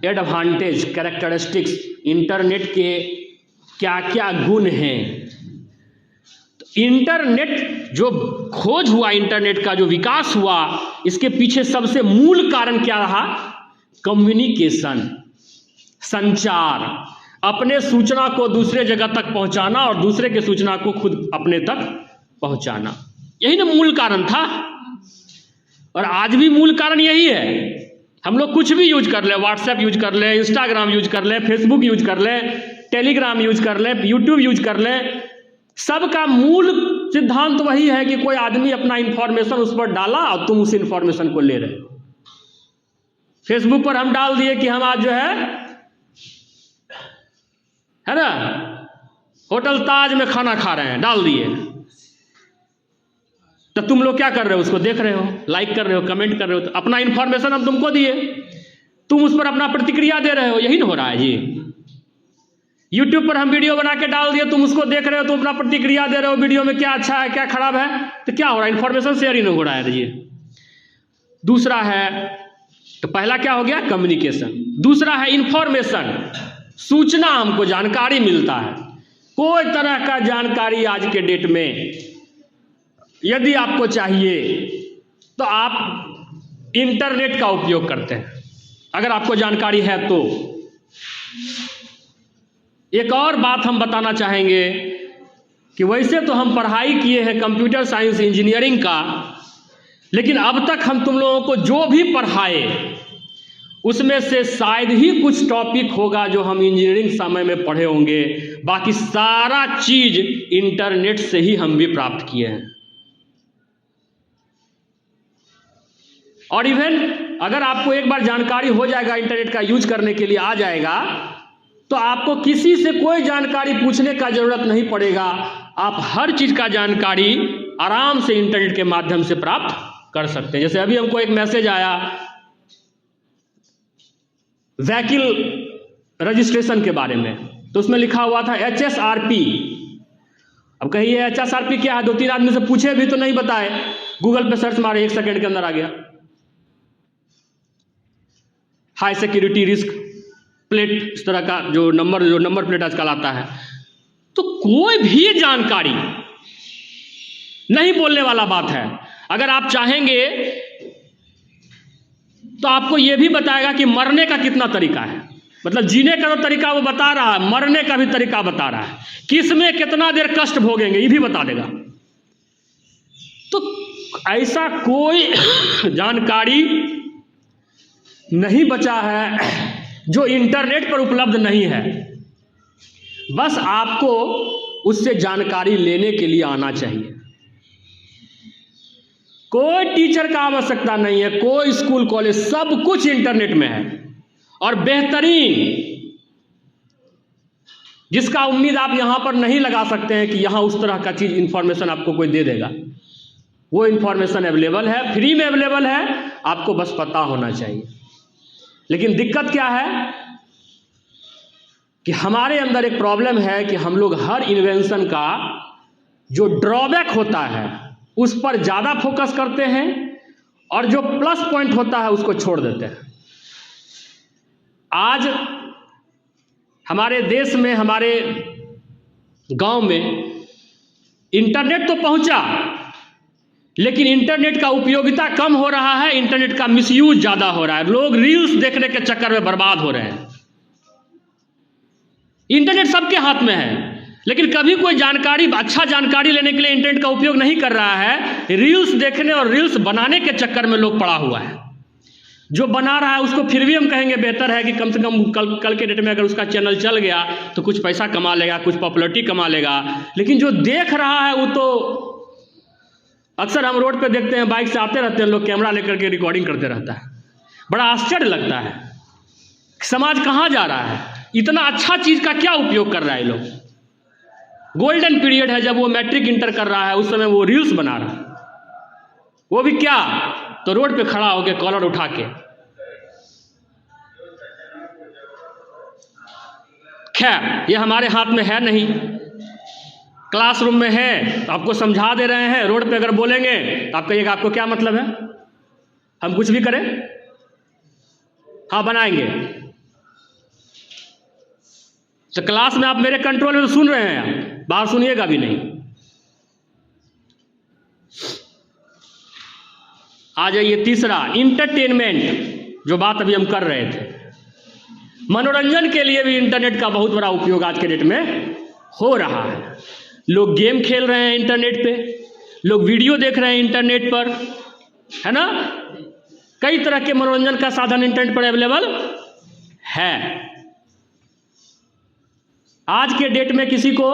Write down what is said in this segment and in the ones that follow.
Advantage, characteristics, internet के क्या क्या गुण हैं। तो इंटरनेट जो खोज हुआ, इंटरनेट का जो विकास हुआ, इसके पीछे सबसे मूल कारण क्या रहा? कम्युनिकेशन, संचार, अपने सूचना को दूसरे जगह तक पहुंचाना और दूसरे के सूचना को खुद अपने तक पहुंचाना, यही ना मूल कारण था। और आज भी मूल कारण यही है। हम लोग कुछ भी यूज कर ले, व्हाट्सएप यूज कर ले, इंस्टाग्राम यूज कर ले, फेसबुक यूज कर ले, टेलीग्राम यूज कर ले, यूट्यूब यूज कर ले, सबका मूल सिद्धांत वही है कि कोई आदमी अपना इंफॉर्मेशन उस पर डाला और तुम उस इंफॉर्मेशन को ले रहे हो। फेसबुक पर हम डाल दिए कि हम आज जो है ना होटल ताज में खाना खा रहे हैं, डाल दिए, तो तुम लोग क्या कर रहे हो? उसको देख रहे हो, लाइक कर रहे हो, कमेंट कर रहे हो। तो अपना इंफॉर्मेशन हम तुमको दिए, तुम उस पर अपना प्रतिक्रिया दे रहे हो, यही ना हो रहा है जी। यूट्यूब पर हम वीडियो बना के डाल दिए, तुम उसको देख रहे हो, तुम अपना प्रतिक्रिया दे रहे हो, वीडियो में क्या अच्छा है क्या खराब है, तो क्या हो रहा है? इंफॉर्मेशन शेयरिंग हो रहा है जी। दूसरा है, तो पहला क्या हो गया? कम्युनिकेशन। दूसरा है इंफॉर्मेशन, सूचना, हमको जानकारी मिलता है। कोई तरह का जानकारी आज के डेट में यदि आपको चाहिए तो आप इंटरनेट का उपयोग करते हैं, अगर आपको जानकारी है तो। एक और बात हम बताना चाहेंगे कि वैसे तो हम पढ़ाई किए हैं कंप्यूटर साइंस इंजीनियरिंग का, लेकिन अब तक हम तुम लोगों को जो भी पढ़ाए उसमें से शायद ही कुछ टॉपिक होगा जो हम इंजीनियरिंग समय में पढ़े होंगे। बाकी सारा चीज इंटरनेट से ही हम भी प्राप्त किए हैं। और इवन अगर आपको एक बार जानकारी हो जाएगा, इंटरनेट का यूज करने के लिए आ जाएगा, तो आपको किसी से कोई जानकारी पूछने का जरूरत नहीं पड़ेगा। आप हर चीज का जानकारी आराम से इंटरनेट के माध्यम से प्राप्त कर सकते हैं। जैसे अभी हमको एक मैसेज आया व्हीकल रजिस्ट्रेशन के बारे में, तो उसमें लिखा हुआ था HSRP। अब कहिए HSRP क्या है? 2-3 आदमी से पूछे भी तो नहीं बताए, गूगल पे सर्च मारे, 1 सेकंड के अंदर आ गया। हाई सिक्योरिटी रिस्क प्लेट, इस तरह का जो नंबर प्लेट आजकल आता है। तो कोई भी जानकारी नहीं बोलने वाला बात है। अगर आप चाहेंगे तो आपको यह भी बताएगा कि मरने का कितना तरीका है, मतलब जीने का तो तरीका वो बता रहा है, मरने का भी तरीका बता रहा है, किस में कितना देर कष्ट भोगेंगे ये भी बता देगा। तो ऐसा कोई जानकारी नहीं बचा है जो इंटरनेट पर उपलब्ध नहीं है। बस आपको उससे जानकारी लेने के लिए आना चाहिए। कोई टीचर का आवश्यकता नहीं है, कोई स्कूल कॉलेज, सब कुछ इंटरनेट में है। और बेहतरीन, जिसका उम्मीद आप यहां पर नहीं लगा सकते हैं कि यहां उस तरह का चीज इंफॉर्मेशन आपको कोई दे देगा, वो इंफॉर्मेशन अवेलेबल है, फ्री में अवेलेबल है, आपको बस पता होना चाहिए। लेकिन दिक्कत क्या है कि हमारे अंदर एक प्रॉब्लम है कि हम लोग हर इन्वेंशन का जो ड्रॉबैक होता है उस पर ज़्यादा फोकस करते हैं और जो प्लस पॉइंट होता है उसको छोड़ देते हैं। आज हमारे देश में, हमारे गांव में इंटरनेट तो पहुंचा, लेकिन इंटरनेट का उपयोगिता कम हो रहा है, इंटरनेट का मिसयूज ज़्यादा हो रहा है। लोग रील्स देखने के चक्कर में बर्बाद हो रहे हैं। इंटरनेट सबके हाथ में है, लेकिन कभी कोई जानकारी, अच्छा जानकारी लेने के लिए इंटरनेट का उपयोग नहीं कर रहा है। रील्स देखने और रील्स बनाने के चक्कर में लोग पड़ा हुआ है। जो बना रहा है उसको फिर भी हम कहेंगे बेहतर है कि कम से कम कल के डेट में अगर उसका चैनल चल गया तो कुछ पैसा कमा लेगा, कुछ पॉपुलैरिटी कमा लेगा। लेकिन जो देख रहा है वो तो, अक्सर हम रोड पे देखते हैं, बाइक से आते रहते हैं लोग, कैमरा लेकर के रिकॉर्डिंग करते रहता है। बड़ा आश्चर्य लगता है समाज कहाँ जा रहा है। इतना अच्छा चीज का क्या उपयोग कर रहा है लोग। गोल्डन पीरियड है, जब वो मैट्रिक इंटर कर रहा है उस समय वो रील्स बना रहा है, वो भी क्या, तो रोड पे खड़ा होकर कॉलर उठा के। खैर ये हमारे हाथ में है नहीं। क्लासरूम में है तो आपको समझा दे रहे हैं, रोड पे अगर बोलेंगे तो आप कहिएगा आपको क्या मतलब है, हम कुछ भी करें, हाँ बनाएंगे। तो क्लास में आप मेरे कंट्रोल में तो सुन रहे हैं, बाहर सुनिएगा भी नहीं। आ जाइए तीसरा, इंटरटेनमेंट, जो बात अभी हम कर रहे थे। मनोरंजन के लिए भी इंटरनेट का बहुत बड़ा उपयोग आज के डेट में हो रहा है। लोग गेम खेल रहे हैं इंटरनेट पे, लोग वीडियो देख रहे हैं इंटरनेट पर, है ना। कई तरह के मनोरंजन का साधन इंटरनेट पर अवेलेबल है। आज के डेट में किसी को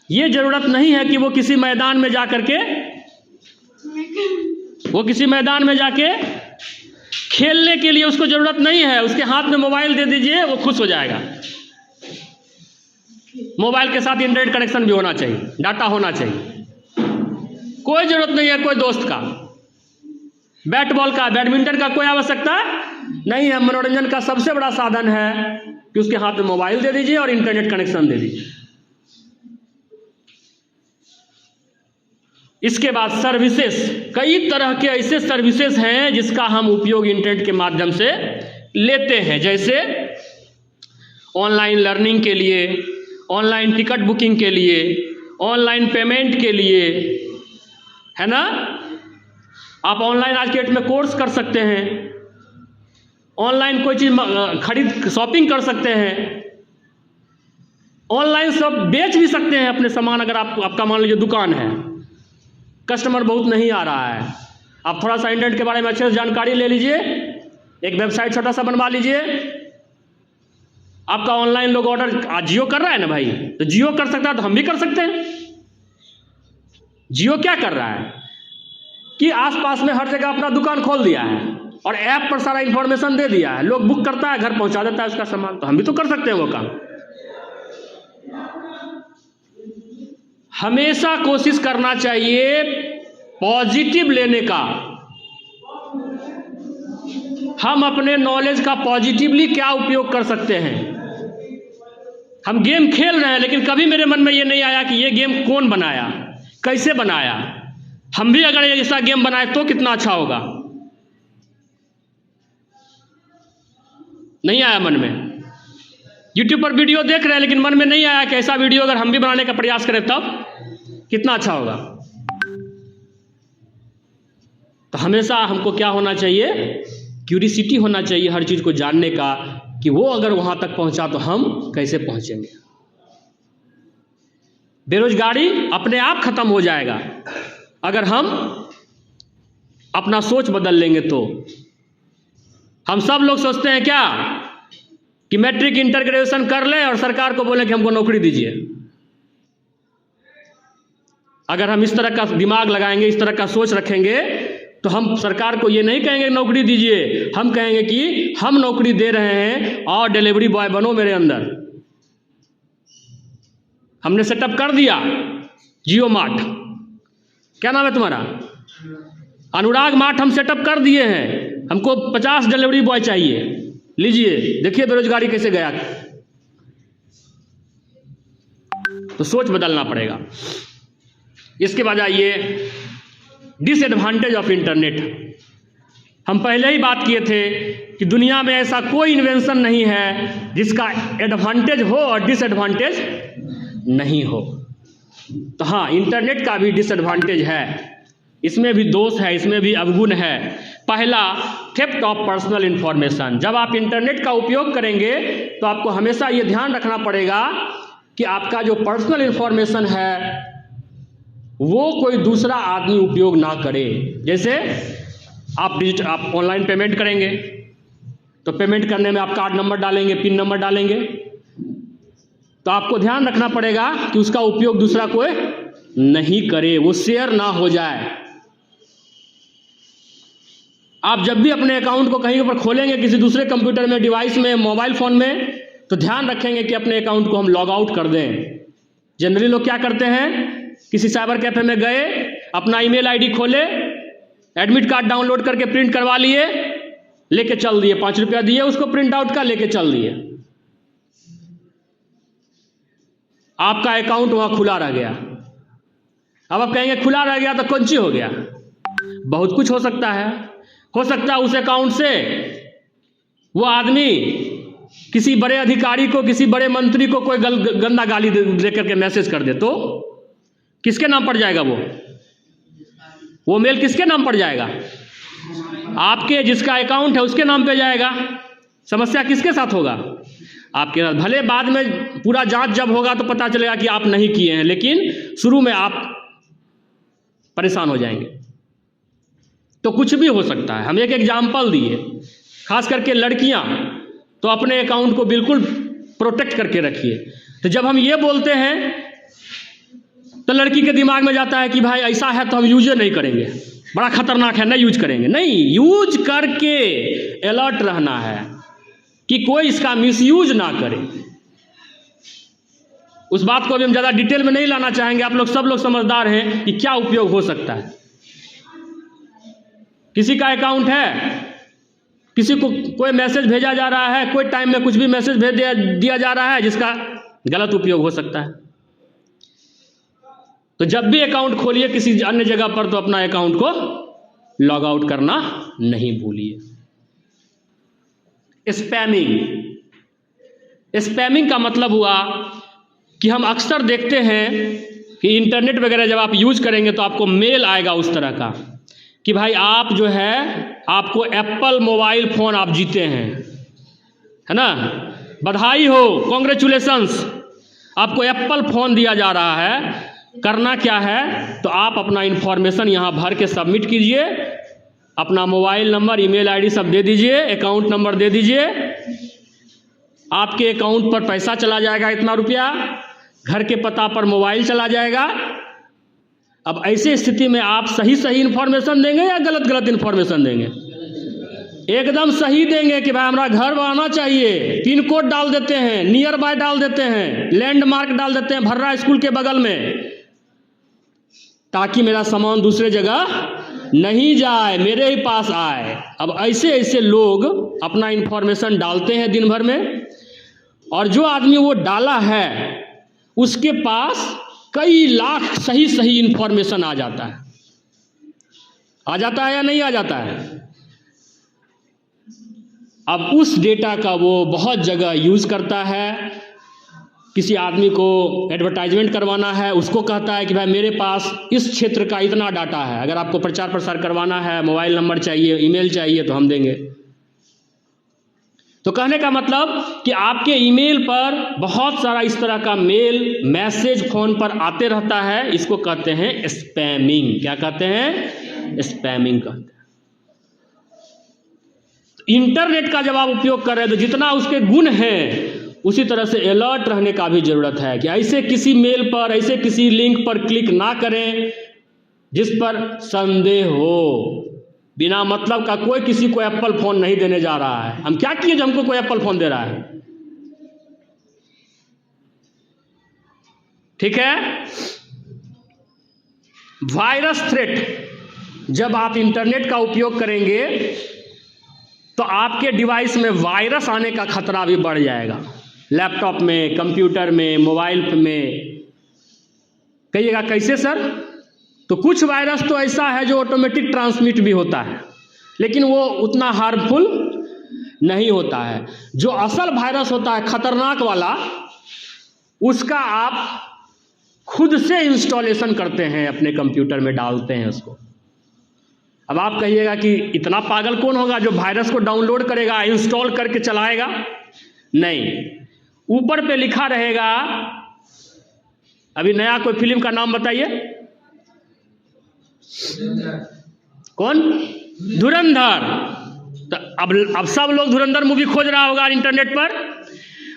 यह जरूरत नहीं है कि वो किसी मैदान में जाकर के खेलने के लिए उसको जरूरत नहीं है। उसके हाथ में मोबाइल दे दीजिए, वो खुश हो जाएगा। मोबाइल के साथ इंटरनेट कनेक्शन भी होना चाहिए, डाटा होना चाहिए। कोई जरूरत नहीं है कोई दोस्त का, बैट बॉल का, बैडमिंटन का कोई आवश्यकता नहीं है। मनोरंजन का सबसे बड़ा साधन है कि उसके हाथ में मोबाइल दे दीजिए और इंटरनेट कनेक्शन दे दीजिए। इसके बाद सर्विसेज, कई तरह के ऐसे सर्विसेज हैं जिसका हम उपयोग इंटरनेट के माध्यम से लेते हैं, जैसे ऑनलाइन लर्निंग के लिए, ऑनलाइन टिकट बुकिंग के लिए, ऑनलाइन पेमेंट के लिए, है ना। आप ऑनलाइन आज के डेट में कोर्स कर सकते हैं, ऑनलाइन कोई चीज़ शॉपिंग कर सकते हैं, ऑनलाइन सब बेच भी सकते हैं अपने सामान। अगर आपका मान लीजिए दुकान है, कस्टमर बहुत नहीं आ रहा है, आप थोड़ा सा इंटरनेट के बारे में अच्छे से जानकारी ले लीजिए, एक वेबसाइट छोटा सा बनवा लीजिए। आपका ऑनलाइन लोग ऑर्डर, आज जियो कर रहा है ना भाई, तो जियो कर सकता है तो हम भी कर सकते हैं। जियो क्या कर रहा है कि आसपास में हर जगह अपना दुकान खोल दिया है और ऐप पर सारा इंफॉर्मेशन दे दिया है, लोग बुक करता है, घर पहुंचा देता है उसका सामान। तो हम भी तो कर सकते हैं वो काम। हमेशा कोशिश करना चाहिए पॉजिटिव लेने का। हम अपने नॉलेज का पॉजिटिवली क्या उपयोग कर सकते हैं। हम गेम खेल रहे हैं, लेकिन कभी मेरे मन में ये नहीं आया कि ये गेम कौन बनाया, कैसे बनाया, हम भी अगर ऐसा गेम बनाए तो कितना अच्छा होगा। नहीं आया मन में। YouTube पर वीडियो देख रहे हैं, लेकिन मन में नहीं आया कि ऐसा वीडियो अगर हम भी बनाने का प्रयास करें तब कितना अच्छा होगा। तो हमेशा हमको क्या होना चाहिए, क्यूरियोसिटी होना चाहिए हर चीज़ को जानने का, कि वो अगर वहाँ तक पहुँचा तो हम कैसे पहुँचेंगे। बेरोजगारी अपने आप खत्म हो जाएगा अगर हम अपना सोच बदल लेंगे तो। हम सब लोग सोचते हैं क्या कि मैट्रिक इंटर ग्रेजुएशन कर लें और सरकार को बोलें कि हमको नौकरी दीजिए। अगर हम इस तरह का दिमाग लगाएंगे, इस तरह का सोच रखेंगे, तो हम सरकार को ये नहीं कहेंगे नौकरी दीजिए, हम कहेंगे कि हम नौकरी दे रहे हैं और डिलीवरी बॉय बनो मेरे अंदर। हमने सेटअप कर दिया जियो मार्ट, क्या नाम है तुम्हारा, अनुराग मार्ट हम सेटअप कर दिए हैं, हमको 50 डिलीवरी बॉय चाहिए, लीजिए। देखिए बेरोजगारी कैसे गया। तो सोच बदलना पड़ेगा। इसके बाद आइए डिसएडवांटेज ऑफ इंटरनेट। हम पहले ही बात किए थे कि दुनिया में ऐसा कोई इन्वेंशन नहीं है जिसका एडवांटेज हो और डिसएडवांटेज नहीं हो। तो हाँ, इंटरनेट का भी डिसएडवांटेज है, इसमें भी दोष है, इसमें भी अवगुण है। पहला, थेफ्ट ऑफ पर्सनल इंफॉर्मेशन। जब आप इंटरनेट का उपयोग करेंगे तो आपको हमेशा ये ध्यान रखना पड़ेगा कि आपका जो पर्सनल इंफॉर्मेशन है वो कोई दूसरा आदमी उपयोग ना करे। जैसे आप ऑनलाइन पेमेंट करेंगे तो पेमेंट करने में आप कार्ड नंबर डालेंगे, पिन नंबर डालेंगे, तो आपको ध्यान रखना पड़ेगा कि उसका उपयोग दूसरा कोई नहीं करे, वो शेयर ना हो जाए। आप जब भी अपने अकाउंट को कहीं पर खोलेंगे, किसी दूसरे कंप्यूटर में, डिवाइस में, मोबाइल फ़ोन में, तो ध्यान रखेंगे कि अपने अकाउंट को हम लॉग आउट कर दें। जनरली लोग क्या करते हैं, किसी साइबर कैफे में गए, अपना ईमेल आईडी खोले, एडमिट कार्ड डाउनलोड करके प्रिंट करवा लिए, लेके चल दिए, 5 रुपया दिए उसको प्रिंट आउट का, लेके चल दिए। आपका अकाउंट वहां खुला रह गया। अब आप कहेंगे खुला रह गया तो कौन सी हो गया? बहुत कुछ हो सकता है। हो सकता है उस अकाउंट से वो आदमी किसी बड़े अधिकारी को, किसी बड़े मंत्री को कोई गंदा गाली देकर के मैसेज कर दे तो किसके नाम पड़ जाएगा? वो मेल किसके नाम पड़ जाएगा? आपके जिसका अकाउंट है उसके नाम पे जाएगा। समस्या किसके साथ होगा? आपके साथ। भले बाद में पूरा जांच जब होगा तो पता चलेगा कि आप नहीं किए हैं, लेकिन शुरू में आप परेशान हो जाएंगे। तो कुछ भी हो सकता है। हम एक एग्जाम्पल दिए, खास करके लड़कियां तो अपने अकाउंट को बिल्कुल प्रोटेक्ट करके रखिए। तो जब हम ये बोलते हैं तो लड़की के दिमाग में जाता है कि भाई ऐसा है तो हम यूज नहीं करेंगे, बड़ा खतरनाक है, नहीं यूज करेंगे। नहीं, यूज करके अलर्ट रहना है कि कोई इसका मिसयूज ना करे। उस बात को अभी हम ज़्यादा डिटेल में नहीं लाना चाहेंगे। आप लोग सब लोग समझदार हैं कि क्या उपयोग हो सकता है। किसी का अकाउंट है, किसी को कोई मैसेज भेजा जा रहा है, कोई टाइम में कुछ भी मैसेज भेज दिया जा रहा है जिसका गलत उपयोग हो सकता है। तो जब भी अकाउंट खोलिए किसी अन्य जगह पर तो अपना अकाउंट को लॉग आउट करना नहीं भूलिए। स्पैमिंग का मतलब हुआ कि हम अक्सर देखते हैं कि इंटरनेट वगैरह जब आप यूज करेंगे तो आपको मेल आएगा उस तरह का कि भाई आप जो है, आपको एप्पल मोबाइल फ़ोन आप जीते हैं, है ना, बधाई हो, कॉन्ग्रेचुलेशंस, आपको एप्पल फ़ोन दिया जा रहा है। करना क्या है, तो आप अपना इन्फॉर्मेशन यहाँ भर के सबमिट कीजिए, अपना मोबाइल नंबर, ईमेल आईडी सब दे दीजिए, अकाउंट नंबर दे दीजिए, आपके अकाउंट पर पैसा चला जाएगा, इतना रुपया, घर के पता पर मोबाइल चला जाएगा। अब ऐसी स्थिति में आप सही इन्फॉर्मेशन देंगे या गलत इन्फॉर्मेशन देंगे? एकदम सही देंगे कि भाई हमारा घर बनाना चाहिए, पिन कोड डाल देते हैं, नियर बाय डाल देते हैं, लैंडमार्क डाल देते हैं भर्रा स्कूल के बगल में, ताकि मेरा सामान दूसरे जगह नहीं जाए, मेरे ही पास आए। अब ऐसे लोग अपना इन्फॉर्मेशन डालते हैं दिन भर में, और जो आदमी वो डाला है उसके पास कई लाख सही इन्फॉर्मेशन आ जाता है या नहीं आ जाता है? अब उस डेटा का वो बहुत जगह यूज़ करता है। किसी आदमी को एडवर्टाइजमेंट करवाना है, उसको कहता है कि भाई मेरे पास इस क्षेत्र का इतना डाटा है, अगर आपको प्रचार प्रसार करवाना है, मोबाइल नंबर चाहिए, ईमेल चाहिए तो हम देंगे। तो कहने का मतलब कि आपके ईमेल पर बहुत सारा इस तरह का मेल, मैसेज फ़ोन पर आते रहता है। इसको कहते हैं स्पैमिंग। क्या कहते हैं? स्पैमिंग कहते हैं। इंटरनेट का जब आप उपयोग कर रहे हैं तो जितना उसके गुण हैं उसी तरह से अलर्ट रहने का भी ज़रूरत है कि ऐसे किसी मेल पर, ऐसे किसी लिंक पर क्लिक ना करें जिस पर संदेह हो। बिना मतलब का कोई किसी को एप्पल फ़ोन नहीं देने जा रहा है। हम क्या किए जो हमको कोई एप्पल फ़ोन दे रहा है? ठीक है। वायरस थ्रेट, जब आप इंटरनेट का उपयोग करेंगे तो आपके डिवाइस में वायरस आने का खतरा भी बढ़ जाएगा। लैपटॉप में, कंप्यूटर में, मोबाइल में। कहिएगा कैसे सर? तो कुछ वायरस तो ऐसा है जो ऑटोमेटिक ट्रांसमिट भी होता है, लेकिन वो उतना हार्मफुल नहीं होता है। जो असल वायरस होता है खतरनाक वाला, उसका आप खुद से इंस्टॉलेशन करते हैं, अपने कंप्यूटर में डालते हैं उसको। अब आप कहिएगा कि इतना पागल कौन होगा जो वायरस को डाउनलोड करेगा, इंस्टॉल करके चलाएगा? नहीं, ऊपर पे लिखा रहेगा। अभी नया कोई फिल्म का नाम बताइए। कौन? धुरंधर। तो अब सब लोग धुरंधर मूवी खोज रहा होगा इंटरनेट पर,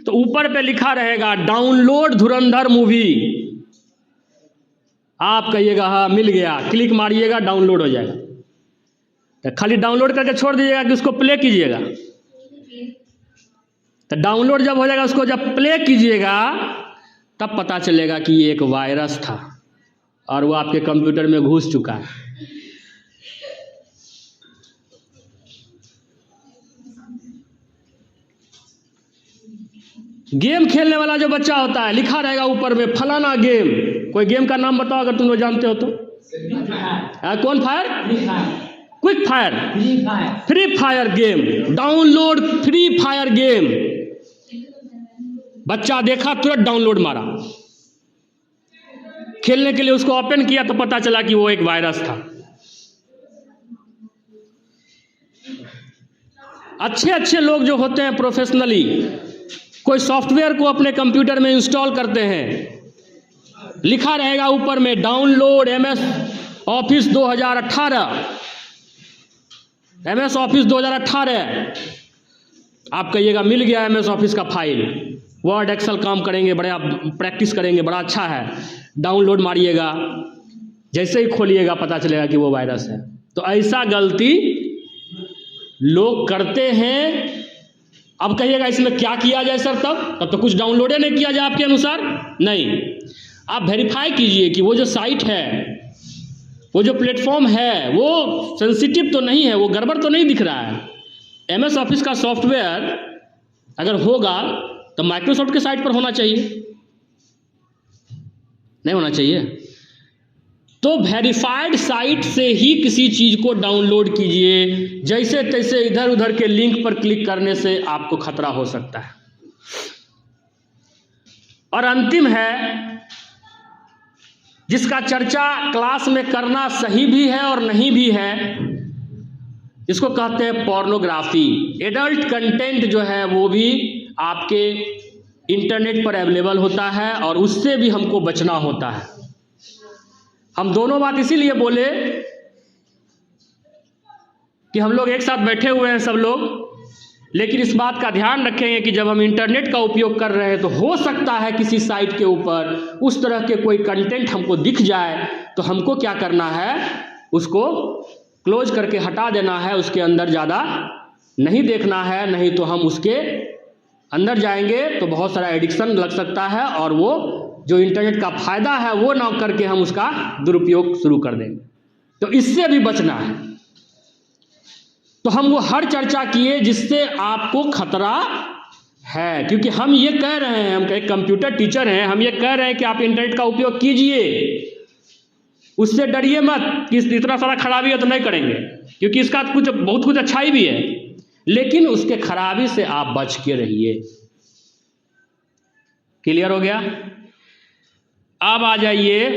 तो ऊपर पे लिखा रहेगा डाउनलोड धुरंधर मूवी। आप कहिएगा हाँ मिल गया, क्लिक मारिएगा, डाउनलोड हो जाएगा। तो खाली डाउनलोड करके छोड़ दीजिएगा कि उसको प्ले कीजिएगा। तो डाउनलोड जब हो जाएगा, उसको जब प्ले कीजिएगा तब पता चलेगा कि ये एक वायरस था और वो आपके कंप्यूटर में घुस चुका है। गेम खेलने वाला जो बच्चा होता है, लिखा रहेगा ऊपर में फलाना गेम। कोई गेम का नाम बताओ अगर तुम लोग जानते हो तो। कौन fire? Quick fire, free fire game, download free fire game. बच्चा देखा तुरंत डाउनलोड मारा, खेलने के लिए उसको ओपन किया तो पता चला कि वो एक वायरस था। अच्छे अच्छे लोग जो होते हैं प्रोफेशनली, कोई सॉफ्टवेयर को अपने कंप्यूटर में इंस्टॉल करते हैं, लिखा रहेगा ऊपर में download MS office 2018, MS office 2018। आप कहिएगा मिल गया MS ऑफिस का फाइल, वर्ड एक्सेल काम करेंगे, बड़े प्रैक्टिस करेंगे, बड़ा अच्छा है, डाउनलोड मारिएगा, जैसे ही खोलिएगा पता चलेगा कि वो वायरस है। तो ऐसा गलती लोग करते हैं। अब कहिएगा इसमें क्या किया जाए सर? तब तो कुछ डाउनलोडे नहीं किया जाए आपके अनुसार? नहीं, आप वेरीफाई कीजिए कि वो जो साइट है, वो जो प्लेटफॉर्म है, वो सेंसिटिव तो नहीं है, वो गड़बड़ तो नहीं दिख रहा है। MS ऑफिस का सॉफ्टवेयर अगर होगा तो माइक्रोसॉफ्ट के साइट पर होना चाहिए, नहीं होना चाहिए। तो वेरीफाइड साइट से ही किसी चीज को डाउनलोड कीजिए, जैसे तैसे इधर उधर के लिंक पर क्लिक करने से आपको खतरा हो सकता है। और अंतिम है, जिसका चर्चा क्लास में करना सही भी है और नहीं भी है, इसको कहते हैं पोर्नोग्राफी। एडल्ट कंटेंट जो है वो भी आपके इंटरनेट पर अवेलेबल होता है और उससे भी हमको बचना होता है। हम दोनों बात इसीलिए बोले कि हम लोग एक साथ बैठे हुए हैं सब लोग, लेकिन इस बात का ध्यान रखेंगे कि जब हम इंटरनेट का उपयोग कर रहे हैं तो हो सकता है किसी साइट के ऊपर उस तरह के कोई कंटेंट हमको दिख जाए, तो हमको क्या करना है, उसको क्लोज करके हटा देना है, उसके अंदर ज़्यादा नहीं देखना है, नहीं तो हम उसके अंदर जाएंगे तो बहुत सारा एडिक्शन लग सकता है और वो जो इंटरनेट का फायदा है वो ना करके हम उसका दुरुपयोग शुरू कर देंगे। तो इससे भी बचना है। तो हम वो हर चर्चा किए जिससे आपको खतरा है, क्योंकि हम ये कह रहे हैं, हम एक कंप्यूटर टीचर हैं, हम ये कह रहे हैं कि आप इंटरनेट का उपयोग कीजिए, उससे डरिए मत कि इतना सारा खराबी है तो नहीं करेंगे, क्योंकि इसका कुछ बहुत कुछ अच्छाई भी है, लेकिन उसके खराबी से आप बच के रहिए। क्लियर हो गया? अब आ जाइए